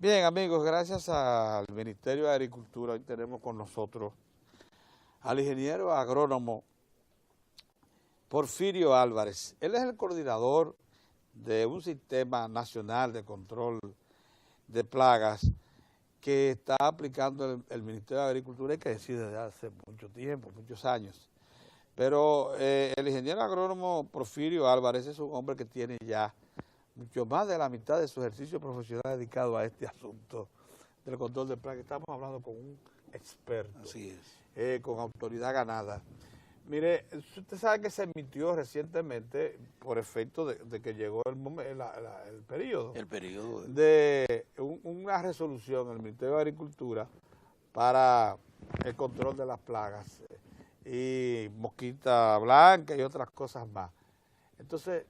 Bien, amigos, gracias al Ministerio de Agricultura, hoy tenemos con nosotros al ingeniero agrónomo Porfirio Álvarez. Él es el coordinador de un sistema nacional de control de plagas que está aplicando el Ministerio de Agricultura y que decide desde hace mucho tiempo, muchos años. Pero el ingeniero agrónomo Porfirio Álvarez es un hombre que tiene ya mucho más de la mitad de su ejercicio profesional dedicado a este asunto del control de plagas. Estamos hablando con un experto, así es, con autoridad ganada. Mire, usted sabe que se emitió recientemente, por efecto de que llegó el periodo. el periodo De una resolución en el Ministerio de Agricultura para el control de las plagas y mosquita blanca y otras cosas más. Entonces,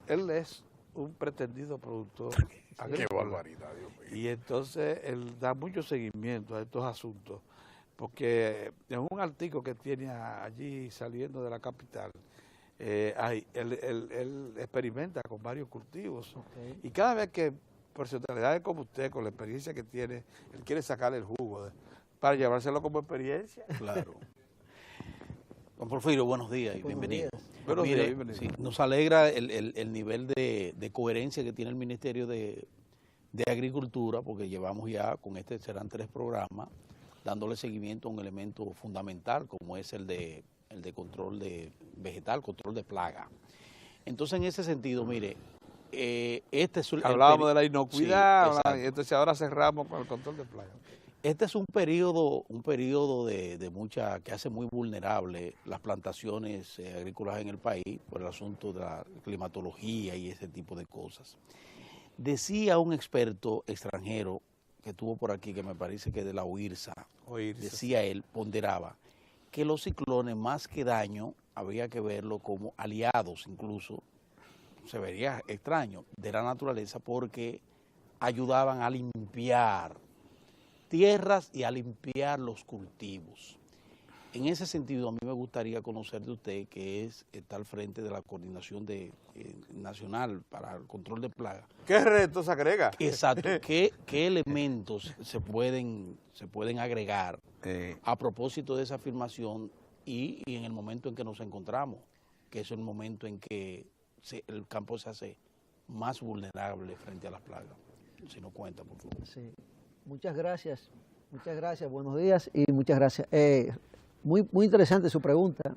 él es un pretendido productor agrícola. Qué barbaridad, Dios mío. Y entonces él da mucho seguimiento a estos asuntos, porque en un artículo que tiene allí saliendo de la capital, él experimenta con varios cultivos. Okay. Y cada vez que personalidades como usted, con la experiencia que tiene, él quiere sacarle el jugo para llevárselo como experiencia. Claro. Don Porfirio, buenos días y bienvenido. Buenos días, Mire, bienvenido. sí, nos alegra el nivel de coherencia que tiene el Ministerio de Agricultura, porque llevamos ya, con serán 3 programas, dándole seguimiento a un elemento fundamental como es el de control de vegetal, control de plaga. Entonces, en ese sentido, mire, este es hablábamos de la inocuidad, sí, entonces ahora cerramos con el control de plagas. Este es un periodo de mucha, que hace muy vulnerable las plantaciones agrícolas en el país por el asunto de la climatología y ese tipo de cosas. Decía un experto extranjero que estuvo por aquí, que me parece que de la OIRSA, decía él, ponderaba, que los ciclones más que daño habría que verlo como aliados, incluso se vería extraño, de la naturaleza, porque ayudaban a limpiar tierras y a limpiar los cultivos. En ese sentido, a mí me gustaría conocer de usted, que está al frente de la Coordinación Nacional para el Control de Plagas. ¿Qué retos agrega? Exacto. ¿Qué elementos se pueden agregar a propósito de esa afirmación y en el momento en que nos encontramos, que es el momento en que el campo se hace más vulnerable frente a las plagas? Si nos cuenta, por favor. Sí. Muchas gracias, buenos días y muchas gracias. Muy interesante su pregunta.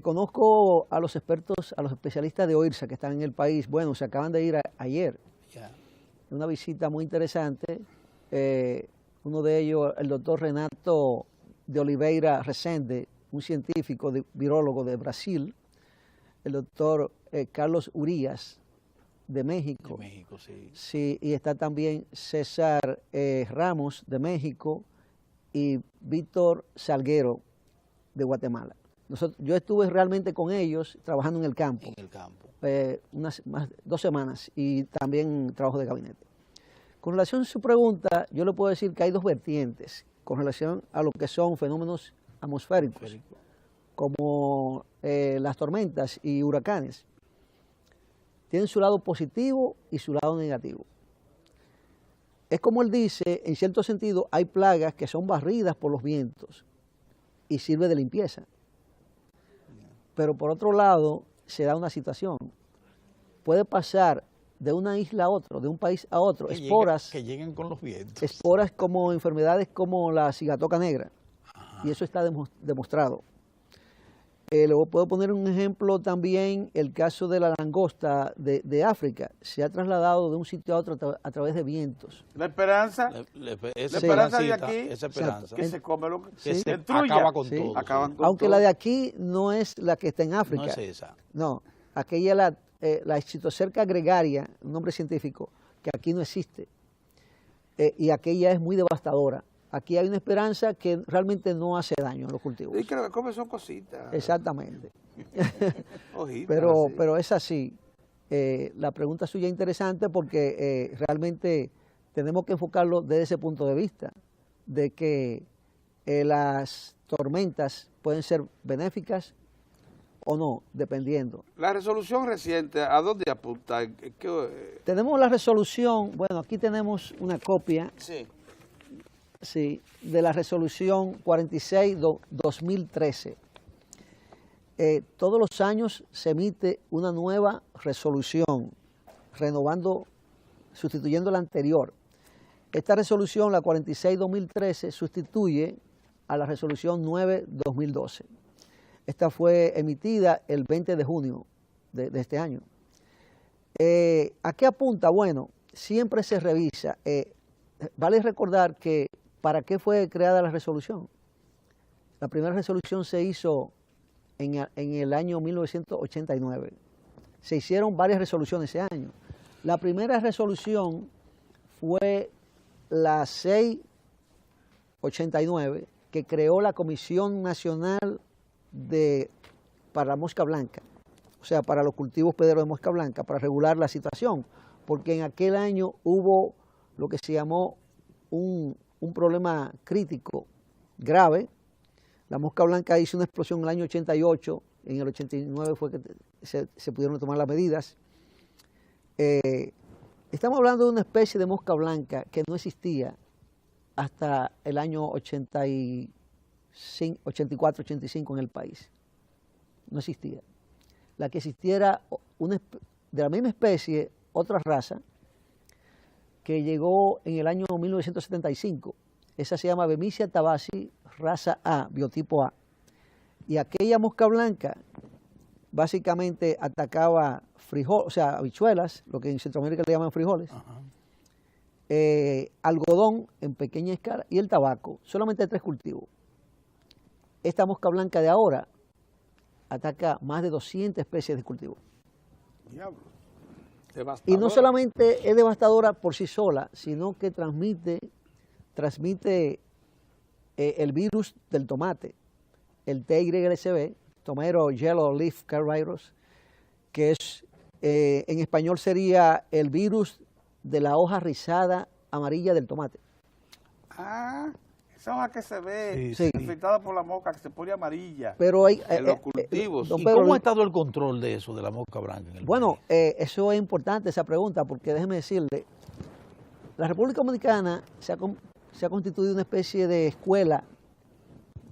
Conozco a los expertos, a los especialistas de OIRSA que están en el país. Bueno, se acaban de ir ayer. Yeah. Una visita muy interesante. Uno de ellos, el doctor Renato de Oliveira Resende, un científico, virólogo de Brasil. El doctor Carlos Urías, de México. De México, sí. Sí, y está también César Ramos, de México, y Víctor Salguero, de Guatemala. Yo estuve realmente con ellos trabajando en el campo. En el campo. Unas 2 semanas, y también trabajo de gabinete. Con relación a su pregunta, yo le puedo decir que hay 2 vertientes con relación a lo que son fenómenos atmosféricos, como las tormentas y huracanes. Tienen su lado positivo y su lado negativo. Es como él dice, en cierto sentido, hay plagas que son barridas por los vientos y sirve de limpieza. Pero por otro lado, se da una situación. Puede pasar de una isla a otra, de un país a otro, esporas. Que lleguen con los vientos. Esporas como enfermedades como la cigatoca negra. Ajá. Y eso está demostrado. Luego puedo poner un ejemplo también, el caso de la langosta de África. Se ha trasladado de un sitio a otro a través de vientos. La esperanza, la esperanza de aquí, esa esperanza. que se come lo que sí. se destruya. Acaba con todo. Aunque la de aquí no es la que está en África. No es esa. No, aquella es la Citocerca gregaria, un nombre científico, que aquí no existe. Y aquella es muy devastadora. Aquí hay una esperanza que realmente no hace daño a los cultivos. Y que lo que come son cositas. Exactamente. Hojitas, pero es así. La pregunta suya es interesante porque realmente tenemos que enfocarlo desde ese punto de vista, de que las tormentas pueden ser benéficas o no, dependiendo. La resolución reciente, ¿a dónde apunta? Tenemos la resolución, bueno, aquí tenemos una copia, Sí. sí, de la resolución 46-2013. Todos los años se emite una nueva resolución, renovando, sustituyendo la anterior. Esta resolución, la 46-2013, sustituye a la resolución 9-2012. Esta fue emitida el 20 de junio de este año. ¿A qué apunta? Bueno, siempre se revisa. Vale recordar que ¿para qué fue creada la resolución? La primera resolución se hizo en el año 1989. Se hicieron varias resoluciones ese año. La primera resolución fue la 689, que creó la Comisión Nacional para la mosca blanca, o sea, para los cultivos hospederos de mosca blanca, para regular la situación, porque en aquel año hubo lo que se llamó un problema crítico, grave. La mosca blanca hizo una explosión en el año 88, en el 89 fue que se pudieron tomar las medidas. Estamos hablando de una especie de mosca blanca que no existía hasta el año 84-85 en el país. No existía. La que existiera de la misma especie, otra raza, que llegó en el año 1975. Esa se llama Bemisia tabaci, raza A, biotipo A. Y aquella mosca blanca básicamente atacaba frijoles, o sea, habichuelas, lo que en Centroamérica le llaman frijoles, algodón en pequeña escala y el tabaco, solamente 3 cultivos. Esta mosca blanca de ahora ataca más de 200 especies de cultivos. Diablo. Y no solamente es devastadora por sí sola, sino que transmite el virus del tomate, el TYLCB, Tomato Yellow Leaf Care Virus, que es, en español sería el virus de la hoja rizada amarilla del tomate. Ah, esa hoja que se ve Sí. infectada por la mosca, que se pone amarilla. Pero hay, en los cultivos. don ¿Y Pedro, cómo ha estado el control de eso, de la mosca blanca en el bueno, país? eso es importante, esa pregunta, porque déjeme decirle, la República Dominicana se ha constituido una especie de escuela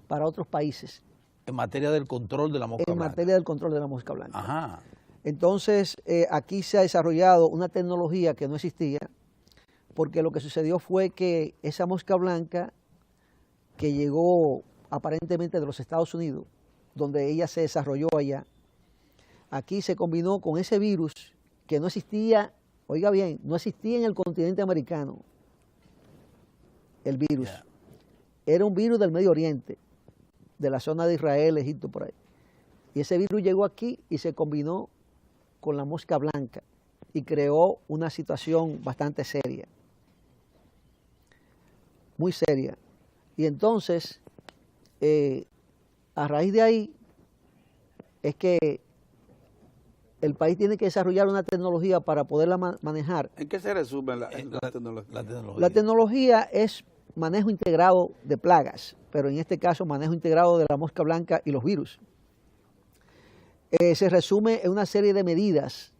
para otros países. En materia del control de la mosca En blanca. materia del control de la mosca blanca. Ajá. Entonces, aquí se ha desarrollado una tecnología que no existía, porque lo que sucedió fue que esa mosca blanca, que llegó aparentemente de los Estados Unidos, donde ella se desarrolló allá, aquí se combinó con ese virus que no existía, oiga bien, no existía en el continente americano, el virus. Yeah. Era un virus del Medio Oriente, de la zona de Israel, Egipto, por ahí. Y ese virus llegó aquí y se combinó con la mosca blanca y creó una situación bastante seria, muy seria. Y entonces, a raíz de ahí, es que el país tiene que desarrollar una tecnología para poderla manejar. ¿En qué se resume la tecnología? La tecnología es manejo integrado de plagas, pero en este caso manejo integrado de la mosca blanca y los virus. Se resume en una serie de medidas.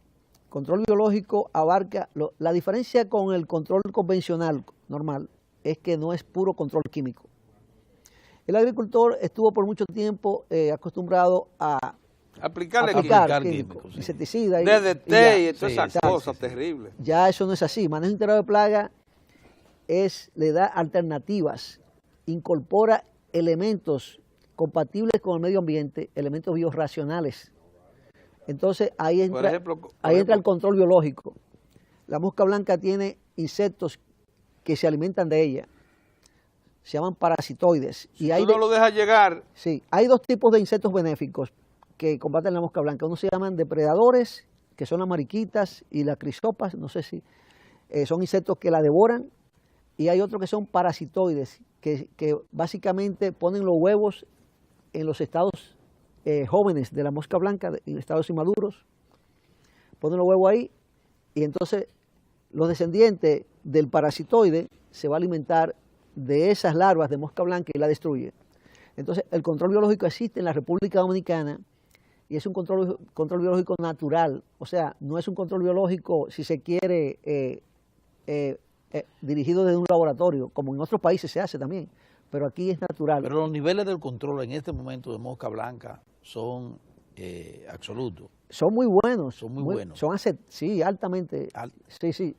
Control biológico abarca, la diferencia con el control convencional normal es que no es puro control químico. El agricultor estuvo por mucho tiempo acostumbrado a aplicar químicos, sí. insecticidas DDT y todas esas sí, cosas terribles. Ya eso no es así. Manejo integrado de plaga le da alternativas, incorpora elementos compatibles con el medio ambiente, elementos biorracionales. Entonces ahí entra el control biológico. La mosca blanca tiene insectos que se alimentan de ella. Se llaman parasitoides. Si tú no lo dejas llegar. Sí, hay 2 tipos de insectos benéficos que combaten la mosca blanca. Uno se llaman depredadores, que son las mariquitas y las crisopas, no sé si son insectos que la devoran. Y hay otros que son parasitoides, que básicamente ponen los huevos en los estados jóvenes de la mosca blanca, en estados inmaduros. Ponen los huevos ahí y entonces los descendientes del parasitoide se va a alimentar de esas larvas de mosca blanca y la destruye. Entonces el control biológico existe en la República Dominicana y es un control biológico natural, o sea, no es un control biológico, si se quiere, dirigido desde un laboratorio, como en otros países se hace también, pero aquí es natural. Pero los niveles del control en este momento de mosca blanca son absolutos. Son muy buenos. Son muy buenos. Sí, altamente. Sí.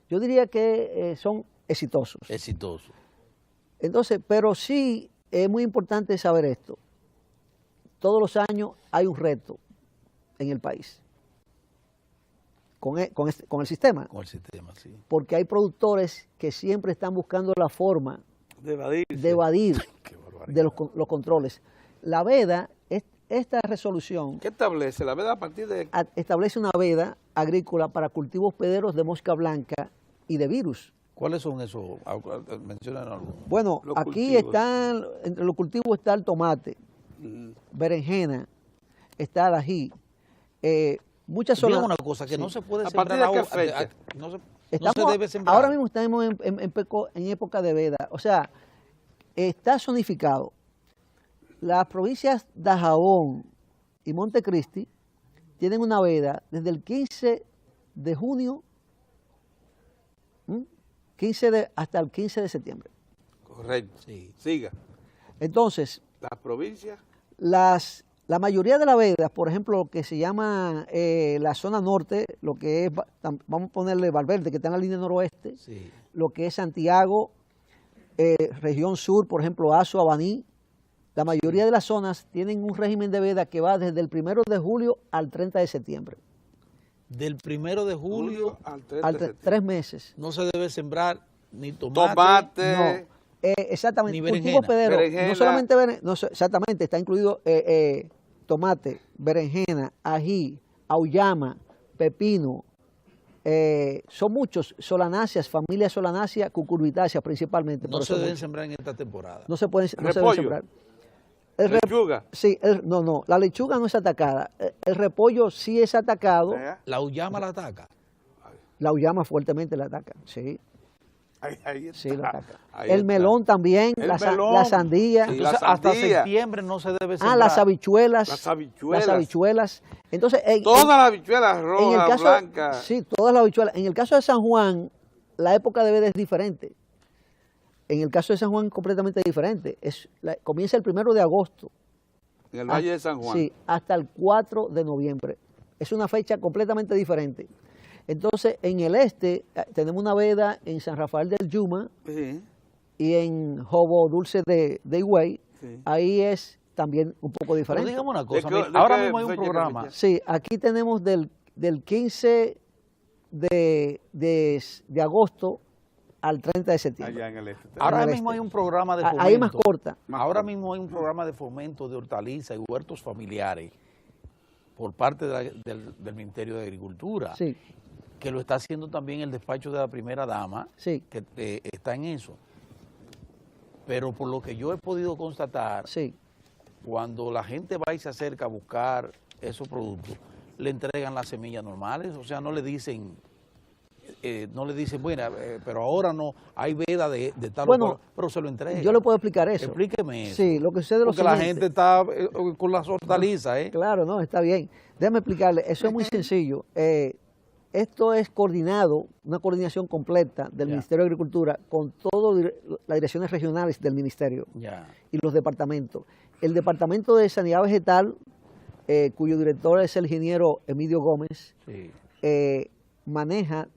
Yo diría que son exitosos. Exitosos. Entonces, pero sí es muy importante saber esto. Todos los años hay un reto en el país con el sistema. Con el sistema, sí. Porque hay productores que siempre están buscando la forma de evadir de los controles. La veda, esta resolución... ¿Qué establece? La veda a partir de... Establece una veda agrícola para cultivos hospederos de mosca blanca y de virus. ¿Cuáles son esos? Mencionan algunos. Bueno, aquí están, entre los cultivos está el tomate, berenjena, está el ají, muchas zonas. Una cosa que no se puede sembrar. ¿A partir de qué fecha? No se debe sembrar. Ahora mismo estamos en época de veda, o sea, está zonificado. Las provincias de Dajabón y Montecristi tienen una veda desde el 15 de junio hasta el 15 de septiembre. Correcto. Sí. Siga. Entonces, las provincias, la mayoría de las vedas, por ejemplo, lo que se llama la zona norte, lo que es, vamos a ponerle Valverde, que está en la línea noroeste, sí. Lo que es Santiago, región sur, por ejemplo, Azo, Abaní, la mayoría de las zonas tienen un régimen de veda que va desde el 1 de julio al 30 de septiembre. Del 1 de julio al 30 de septiembre. 3 meses. No se debe sembrar ni tomate. No, exactamente. Ni Cultivos hospederos. Berenjena. No solamente exactamente, está incluido tomate, berenjena, ají, auyama, pepino. Son muchos, solanáceas, familias solanáceas, cucurbitáceas principalmente. No se deben sembrar en esta temporada. No se deben sembrar. ¿Lechuga? Sí, no, la lechuga no es atacada. El repollo sí es atacado. ¿La auyama la ataca? La auyama fuertemente la ataca, sí. Ahí está. Sí, la ataca. Ahí el está. melón también, la sandía. Sí, Entonces, hasta septiembre no se debe sembrar. Las habichuelas. Las habichuelas. Entonces, todas las habichuelas rojas, blancas. Sí, todas las habichuelas. En el caso de San Juan, la época de veda es diferente. En el caso de San Juan, completamente diferente. Comienza el 1 de agosto. En el Valle de San Juan. Sí, hasta el 4 de noviembre. Es una fecha completamente diferente. Entonces, en el este, tenemos una veda en San Rafael del Yuma, sí, y en Jobo Dulce de Higüey. Sí. Ahí es también un poco diferente. Pero digamos una cosa, ahora mismo hay un programa. Sí, aquí tenemos del 15 de agosto al 30 de septiembre. Allá en el este. Ahora mismo hay un programa de fomento. Ahí es más corta. Ahora mismo hay un programa de fomento de hortalizas y huertos familiares por parte del Ministerio de Agricultura. Sí. Que lo está haciendo también el despacho de la primera dama, sí, que está en eso. Pero por lo que yo he podido constatar, sí, cuando la gente va y se acerca a buscar esos productos, le entregan las semillas normales, o sea, no le dicen, bueno, pero ahora no, hay veda de tal o cual, pero se lo entregan. Yo le puedo explicar eso. Explíqueme eso. Sí, lo que sucede es lo siguiente. Porque la gente está con las hortalizas, Claro, no, está bien. Déjame explicarle, eso es muy sencillo. Esto es coordinado, una coordinación completa del Ministerio de Agricultura con todas las direcciones regionales del Ministerio y los departamentos. El Departamento de Sanidad Vegetal, cuyo director es el ingeniero Emilio Gómez, maneja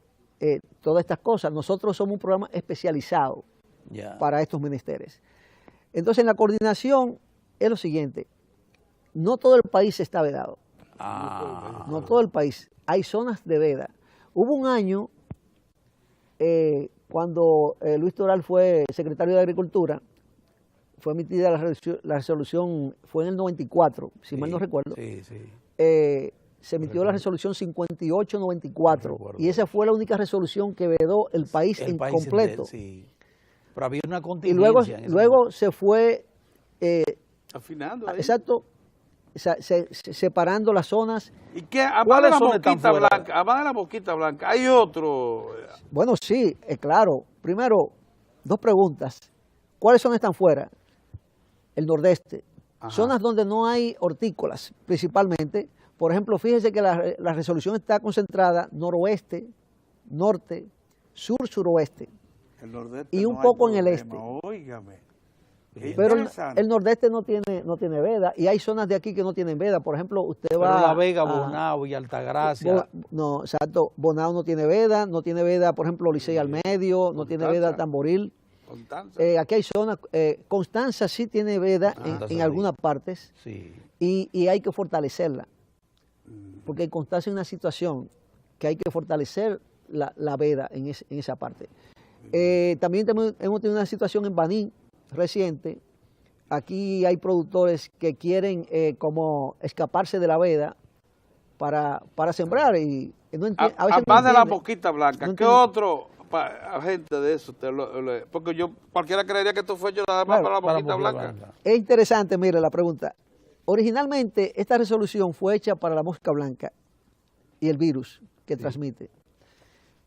todas estas cosas. Nosotros somos un programa especializado para estos menesteres. Entonces, en la coordinación es lo siguiente, no todo el país está vedado. No todo el país. Hay zonas de veda. Hubo un año, cuando Luis Toral fue secretario de Agricultura, fue emitida la resolución, fue en el 94, si mal no recuerdo. Se emitió la resolución 5894, y esa fue la única resolución que vedó el país en completo. Pero había una contingencia. Y luego se fue... afinando ahí. Exacto. Separando las zonas. ¿Y qué? Además de la mosquita blanca, ¿hay otro? Bueno, sí, claro. Primero, 2 preguntas. ¿Cuáles zonas están fuera? El nordeste, Ajá. Zonas donde no hay hortícolas, principalmente. Por ejemplo, fíjese que la resolución está concentrada noroeste, norte, sur, suroeste. El nordeste y un no hay poco en el problema, este. Óigame. Qué Pero interesante. el nordeste no tiene veda y hay zonas de aquí que no tienen veda. Por ejemplo, usted Pero va La Vega, a Bonao y Altagracia. No, exacto. Bonao no tiene veda, por ejemplo, Licey al medio, no tiene veda Tamboril. Constanza. Aquí hay zonas, Constanza sí tiene veda en algunas partes Sí. y hay que fortalecerla. Porque en Constanza hay una situación que hay que fortalecer la veda en esa parte. También hemos tenido una situación en Baní reciente. Aquí hay productores que quieren como escaparse de la veda para sembrar y no a veces Además no de la entiende. boquita blanca, No ¿qué entiende. otro agente de eso? Porque cualquiera creería que esto fue hecho nada más Claro, para la Para boquita Boquita blanca. Blanca. Es interesante, mire la pregunta. Originalmente esta resolución fue hecha para la mosca blanca y el virus que transmite.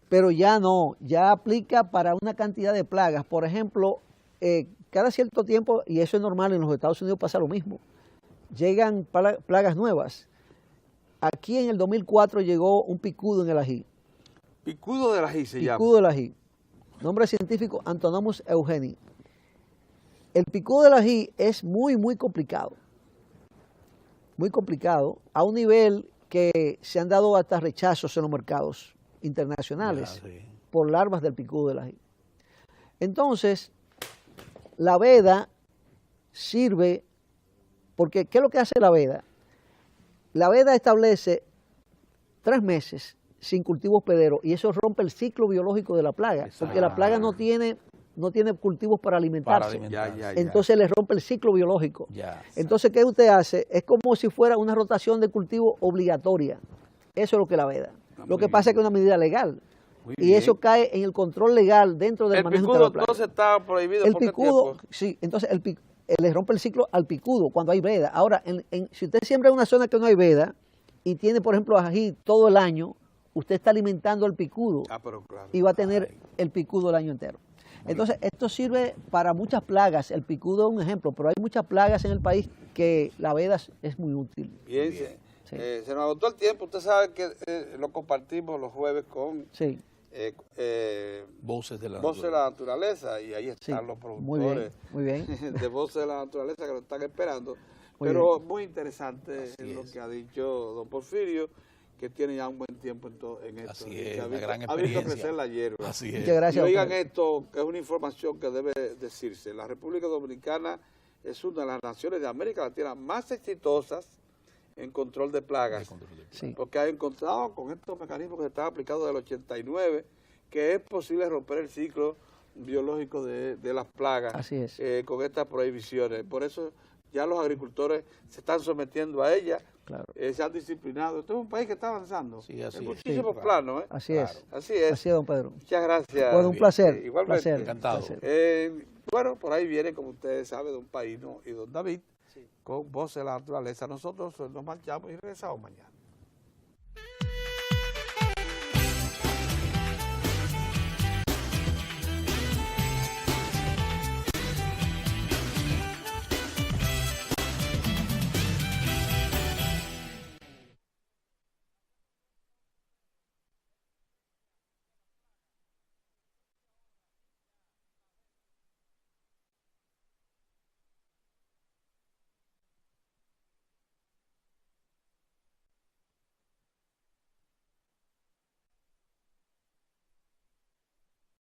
Pero ya no, ya aplica para una cantidad de plagas. Por ejemplo, cada cierto tiempo, y eso es normal, en los Estados Unidos pasa lo mismo, llegan plagas nuevas. Aquí en el 2004 llegó un picudo en el ají. Picudo del ají se llama. Picudo del ají. Nombre científico, Antonomus eugeni. El picudo del ají es muy, muy complicado. Muy complicado, a un nivel que se han dado hasta rechazos en los mercados internacionales Ya, sí. por larvas del picudo del ají. Entonces, la veda sirve, porque ¿qué es lo que hace la veda? La veda establece 3 meses sin cultivo hospedero y eso rompe el ciclo biológico de la plaga, porque la plaga no tiene cultivos para alimentarse. Ya. Entonces le rompe el ciclo biológico. Ya. Entonces, ¿qué usted hace? Es como si fuera una rotación de cultivo obligatoria. Eso es lo que la veda. Lo que pasa es que es una medida legal. Muy Y bien. eso cae en el control legal dentro del El manejo de picudo la plaga. entonces está prohibido El por qué picudo, tiempo. sí, entonces le rompe el ciclo al picudo cuando hay veda. Ahora, si usted siembra en una zona que no hay veda y tiene, por ejemplo, ají todo el año, usted está alimentando al picudo Pero claro. y va a tener el picudo el año entero. Entonces, esto sirve para muchas plagas. El picudo es un ejemplo, pero hay muchas plagas en el país que la veda es muy útil. Bien, Sí. se nos agotó el tiempo. Usted sabe que lo compartimos los jueves con Sí, Voces de la Voces de la Naturaleza y ahí sí. están los Muy bien, productores muy bien. de Voces de la Naturaleza que lo están esperando. Muy Pero muy interesante Así lo es. que ha dicho don Porfirio, que tiene ya un buen tiempo en esto. Así y es, que una gran ha visto experiencia. crecer la hierba. Así es. Muchas gracias. Y oigan doctor. esto, que es una información que debe decirse. La República Dominicana es una de las naciones de América Latina más exitosas en control de plagas. Sí. Porque ha encontrado con estos mecanismos que se están aplicando del 89 que es posible romper el ciclo biológico de las plagas. Así es. Con estas prohibiciones. Por eso ya los agricultores se están sometiendo a ellas, Claro. se han disciplinado. Esto es un país que está avanzando Sí, así en es. muchísimos Sí, planos. Así es. Así es. Así es, don Pedro. Muchas gracias. Bueno, un placer. Igualmente. Placer, Encantado. placer. Bueno, por ahí viene, como ustedes saben, don Paino y don David, con Voces de la Naturaleza. Nosotros nos marchamos y regresamos mañana.